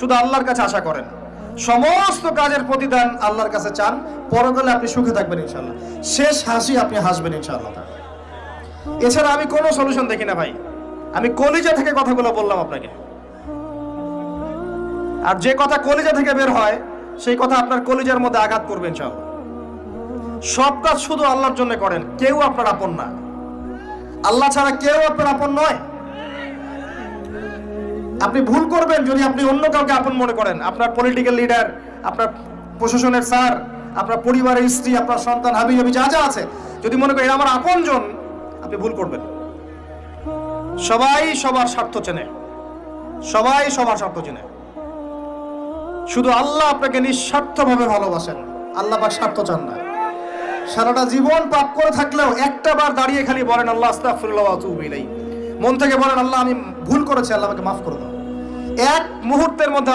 শুধু আল্লাহর কাছে আশা করেন, সমস্ত কাজের প্রতিদান আল্লাহর কাছে চান, পরকালে আপনি সুখে থাকবেন ইনশাআল্লাহ, শেষ হাসি আপনি হাসবেন ইনশাআল্লাহ। এছাড়া আমি কোনো সলিউশন দেখি না ভাই, আমি কলিজা থেকে কথাগুলো বললাম আপনাকে। আর যে কথা কলিজা থেকে বের হয় সেই কথা আপনার কলিজার মধ্যে আঘাত করবে ইনশাআল্লাহ। সব কাজ শুধু আল্লাহর জন্য করেন, কেউ আপনার আপন না, আল্লাহ ছাড়া কেউ আপনার আপন নয়। আপনি ভুল করবেন যদি আপনি অন্য কাউকে আপন মনে করেন, আপনার পলিটিক্যাল লিডার, আপনার প্রশাসনের স্যার, আপনার পরিবারের স্ত্রী, আপনার সন্তান, হাবি হাবি যা যা আছে, যদি মনে করেন আমার আপনজন, আপনি ভুল করবেন। সবাই সবার স্বার্থ চেনে, সবাই সবার স্বার্থ চেনে, শুধু আল্লাহ আপনাকে নিঃস্বার্থভাবে ভালোবাসেন, আল্লাহ পাক স্বার্থ চান না। সারাটা জীবন পাপ করে থাকলেও একটা বার দাঁড়িয়ে খালি বলেন আল্লাহ আস্তাগফিরুল্লাহ ওয়া আতুবু ইলাইহি, মন থেকে বলেন আল্লাহ আমি ভুল করেছি, আল্লাহ আমাকে মাফ করে দাও। এক মুহূর্তের মধ্যে